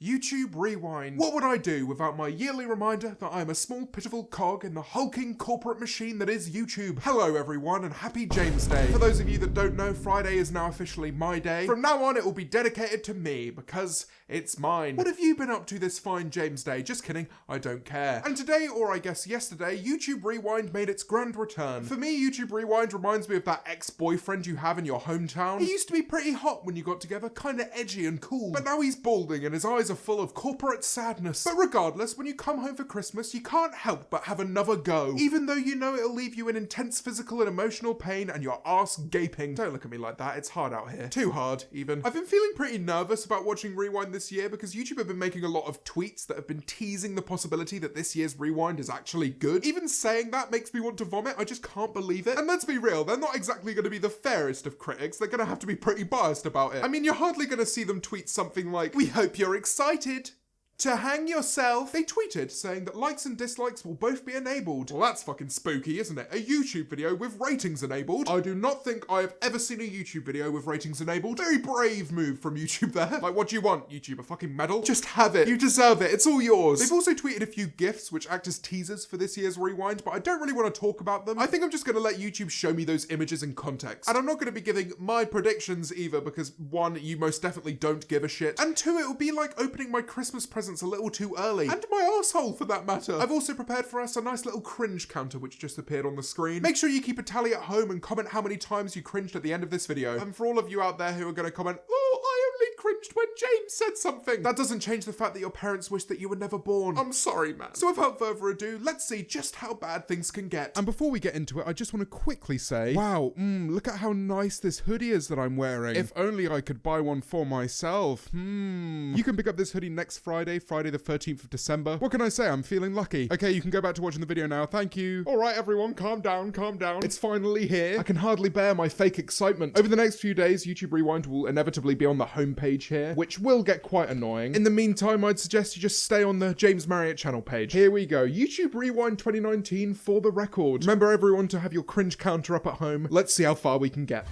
YouTube Rewind. What would I do without my yearly reminder that I am a small pitiful cog in the hulking corporate machine that is YouTube? Hello everyone and happy James Day. For those of you that don't know, Friday is now officially my day. From now on it will be dedicated to me because it's mine. What have you been up to this fine James Day? Just kidding, I don't care. And today, or I guess yesterday, YouTube Rewind made its grand return. For me, YouTube Rewind reminds me of that ex-boyfriend you have in your hometown. He used to be pretty hot when you got together, kinda edgy and cool, but now he's balding and his eyes are full of corporate sadness. But regardless, when you come home for Christmas, you can't help but have another go. Even though you know it'll leave you in intense physical and emotional pain and your arse gaping. Don't look at me like that, it's hard out here. Too hard, even. I've been feeling pretty nervous about watching Rewind this year because YouTube have been making a lot of tweets that have been teasing the possibility that this year's Rewind is actually good. Even saying that makes me want to vomit, I just can't believe it. And let's be real, they're not exactly going to be the fairest of critics, they're going to have to be pretty biased about it. I mean, you're hardly going to see them tweet something like, "We hope you're excited to hang yourself." They tweeted saying that likes and dislikes will both be enabled. Well, that's fucking spooky, isn't it? A YouTube video with ratings enabled? I do not think I have ever seen a YouTube video with ratings enabled. Very brave move from YouTube there. Like, what do you want, YouTube? A fucking medal? Just have it. You deserve it. It's all yours. They've also tweeted a few GIFs which act as teasers for this year's Rewind, but I don't really want to talk about them. I think I'm just going to let YouTube show me those images in context. And I'm not going to be giving my predictions either because one, you most definitely don't give a shit. And two, it would be like opening my Christmas present a little too early. And my arsehole for that matter. I've also prepared for us a nice little cringe counter which just appeared on the screen. Make sure you keep a tally at home and comment how many times you cringed at the end of this video. And for all of you out there who are going to comment, "Oh, I only cringed when James said something," that doesn't change the fact that your parents wish that you were never born. I'm sorry, man. So without further ado, let's see just how bad things can get. And before we get into it, I just want to quickly say, wow, look at how nice this hoodie is that I'm wearing. If only I could buy one for myself. You can pick up this hoodie next Friday the 13th of December. What can I say? I'm feeling lucky. Okay, you can go back to watching the video now. Thank you. All right, everyone, calm down, calm down. It's finally here. I can hardly bear my fake excitement. Over the next few days, YouTube Rewind will inevitably be on the homepage here, which will get quite annoying. In the meantime, I'd suggest you just stay on the James Marriott channel page. Here we go. YouTube Rewind 2019 for the record. Remember everyone to have your cringe counter up at home. Let's see how far we can get.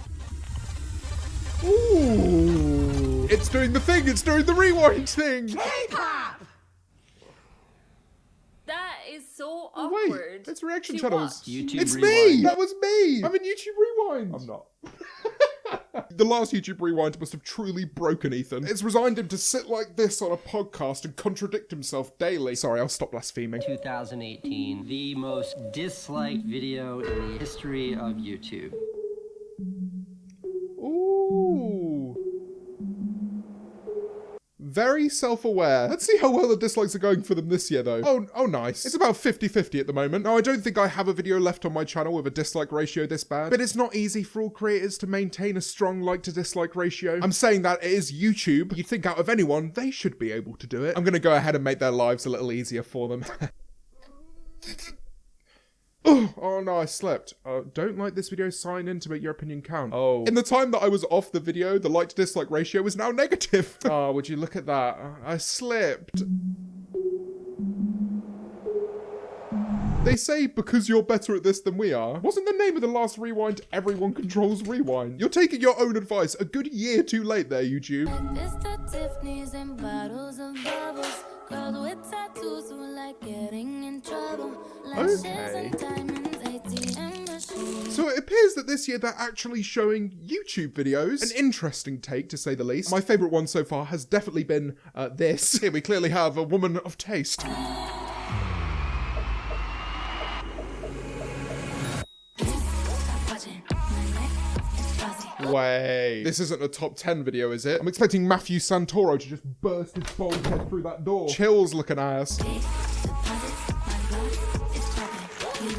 Ooh. It's doing the thing. It's doing the rewind thing. K-pop! That is so Oh, awkward. wait, it's reaction to channels. watch. YouTube It's Rewind. me. That was me. I'm in YouTube Rewind. I'm not. The last YouTube Rewind must have truly broken Ethan. It's resigned him to sit like this on a podcast and contradict himself daily. Sorry, I'll stop blaspheming. 2018, the most disliked video in the history of YouTube. Ooh. Very self-aware. Let's see how well the dislikes are going for them this year, though. Oh, nice. It's about 50-50 at the moment. Now, I don't think I have a video left on my channel with a dislike ratio this bad, but it's not easy for all creators to maintain a strong like-to-dislike ratio. I'm saying that it is YouTube. You'd think out of anyone, they should be able to do it. I'm gonna go ahead and make their lives a little easier for them. Oh no, I slept. Don't like this video, sign in to make your opinion count. Oh. In the time that I was off the video, the like to dislike ratio is now negative. Oh, would you look at that? I slipped. They say because you're better at this than we are. Wasn't the name of the last Rewind Everyone Controls Rewind? You're taking your own advice a good year too late there, YouTube. Tiffany's and bottles of bubbles. Girls with tattoos who like getting in trouble. Okay. So it appears that this year they're actually showing YouTube videos. An interesting take, to say the least. My favourite one so far has definitely been this. Here we clearly have a woman of taste. Wait, this isn't a top 10 video, is it? I'm expecting Matthew Santoro to just burst his bald head through that door. Chills looking ass.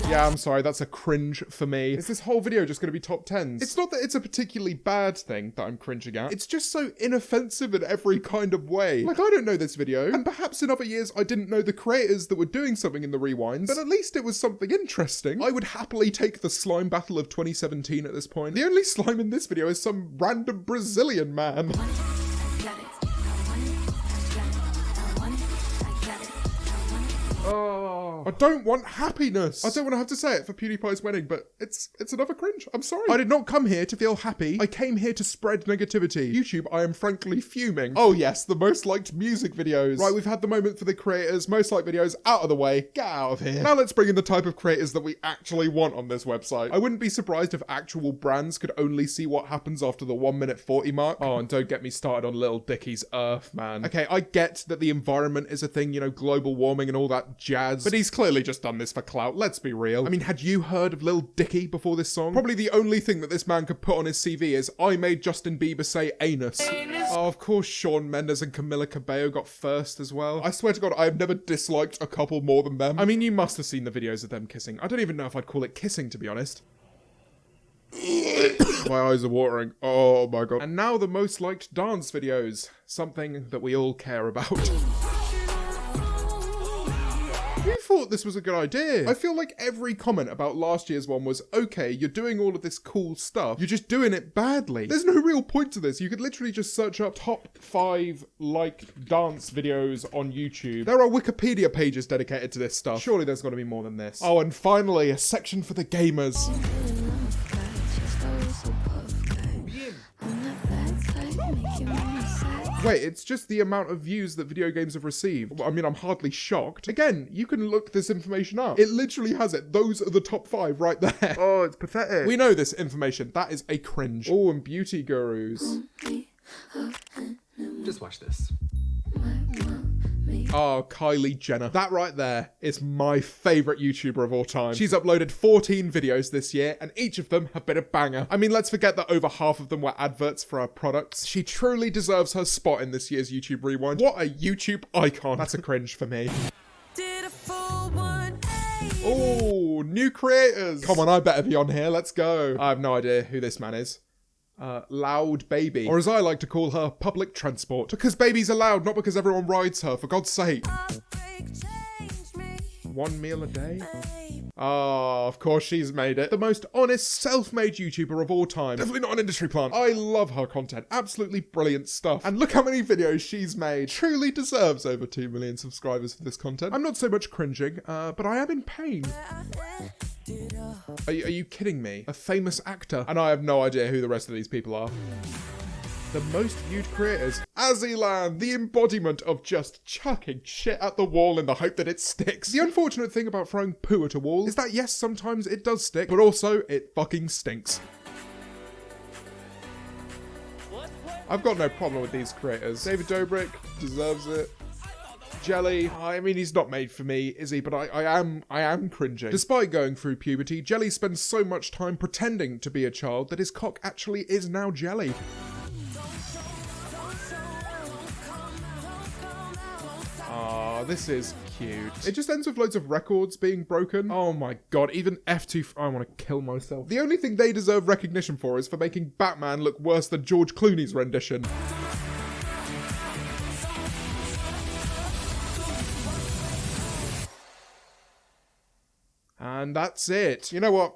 Yeah, I'm sorry, that's a cringe for me. Is this whole video just going to be top 10s? It's not that it's a particularly bad thing that I'm cringing at. It's just so inoffensive in every kind of way. Like, I don't know this video, and perhaps in other years I didn't know the creators that were doing something in the rewinds, but at least it was something interesting. I would happily take the slime battle of 2017 at this point. The only slime in this video is some random Brazilian man. Oh. I don't want happiness. I don't want to have to say it for PewDiePie's winning, but it's another cringe. I'm sorry. I did not come here to feel happy. I came here to spread negativity. YouTube, I am frankly fuming. Oh yes, the most liked music videos. Right, we've had the moment for the creators. Most liked videos out of the way. Get out of here. Now let's bring in the type of creators that we actually want on this website. I wouldn't be surprised if actual brands could only see what happens after the 1 minute 40 mark. Oh, and don't get me started on Lil Dicky's Earth, man. Okay, I get that the environment is a thing, you know, global warming and all that jazz, but he's clearly just done this for clout, let's be real. I mean, had you heard of Lil Dicky before this song? Probably the only thing that this man could put on his CV is, I made Justin Bieber say anus. Oh, of course Shawn Mendes and Camila Cabello got first as well. I swear to God, I have never disliked a couple more than them. I mean, you must have seen the videos of them kissing. I don't even know if I'd call it kissing, to be honest. My eyes are watering. Oh my God. And now the most liked dance videos. Something that we all care about. Who thought this was a good idea? I feel like every comment about last year's one was, okay, you're doing all of this cool stuff, you're just doing it badly. There's no real point to this. You could literally just search up top 5 liked dance videos on YouTube. There are Wikipedia pages dedicated to this stuff. Surely there's got to be more than this. Oh, and finally, a section for the gamers. Wait, it's just the amount of views that video games have received. I mean, I'm hardly shocked. Again, you can look this information up. It literally has it. Those are the top 5 right there. Oh, it's pathetic. We know this information. That is a cringe. Oh, and beauty gurus. Just watch this. Oh, Kylie Jenner. That right there is my favourite YouTuber of all time. She's uploaded 14 videos this year, and each of them have been a banger. I mean, let's forget that over half of them were adverts for her products. She truly deserves her spot in this year's YouTube Rewind. What a YouTube icon. That's a cringe for me. Oh, new creators. Come on, I better be on here. Let's go. I have no idea who this man is. Loud Baby, or as I like to call her, public transport. Because babies are loud, not because everyone rides her, for God's sake. 1 meal a day? Oh, of course she's made it. The most honest, self-made YouTuber of all time. Definitely not an industry plant. I love her content. Absolutely brilliant stuff. And look how many videos she's made. Truly deserves over 2 million subscribers for this content. I'm not so much cringing, but I am in pain. Are you kidding me? A famous actor. And I have no idea who the rest of these people are. The most viewed creators. Azzyland, the embodiment of just chucking shit at the wall in the hope that it sticks. The unfortunate thing about throwing poo at a wall is that yes, sometimes it does stick, but also it fucking stinks. I've got no problem with these creators. David Dobrik deserves it. Jelly, I mean, he's not made for me, is he? But I am cringing. Despite going through puberty, Jelly spends so much time pretending to be a child that his cock actually is now jelly. Ah, this is cute. It just ends with loads of records being broken. Oh my God, even F2, I want to kill myself. The only thing they deserve recognition for is for making Batman look worse than George Clooney's rendition. And that's it. You know what?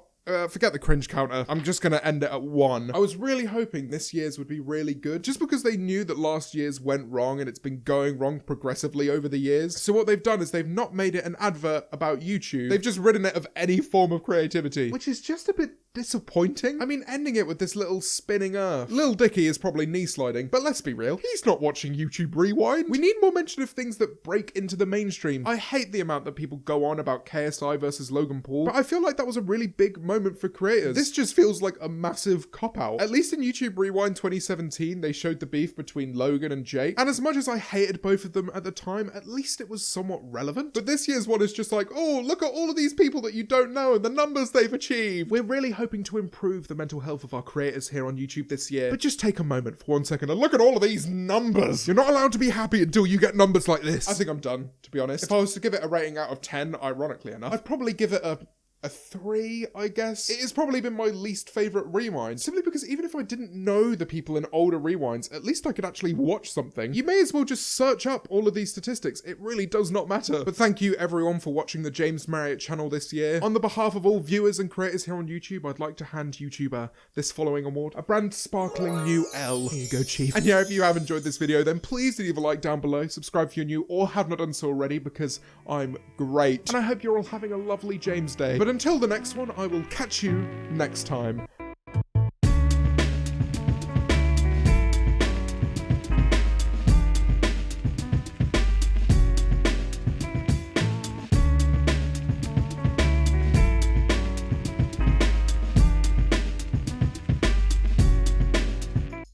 Forget the cringe counter. I'm just going to end it at 1. I was really hoping this year's would be really good, just because they knew that last year's went wrong and it's been going wrong progressively over the years. So what they've done is they've not made it an advert about YouTube. They've just ridden it of any form of creativity, which is just a bit disappointing. I mean, ending it with this little spinning earth. Lil Dicky is probably knee sliding, but let's be real, he's not watching YouTube Rewind. We need more mention of things that break into the mainstream. I hate the amount that people go on about KSI versus Logan Paul, but I feel like that was a really big moment for creators. This just feels like a massive cop-out. At least in YouTube Rewind 2017, they showed the beef between Logan and Jake, and as much as I hated both of them at the time, at least it was somewhat relevant. But this year's one is just like, oh, look at all of these people that you don't know and the numbers they've achieved. We're really hoping to improve the mental health of our creators here on YouTube this year, but just take a moment for 1 second and look at all of these numbers. You're not allowed to be happy until you get numbers like this. I think I'm done, to be honest. If I was to give it a rating out of 10, ironically enough, I'd probably give it a a 3, I guess. It has probably been my least favourite rewind, simply because even if I didn't know the people in older rewinds, at least I could actually watch something. You may as well just search up all of these statistics. It really does not matter. But thank you everyone for watching the James Marriott channel this year. On the behalf of all viewers and creators here on YouTube, I'd like to hand YouTuber this following award, a brand sparkling new L. Here you go, Chief. And yeah, if you have enjoyed this video, then please do leave a like down below, subscribe if you're new or have not done so already, because I'm great. And I hope you're all having a lovely James Day. But until the next one, I will catch you next time.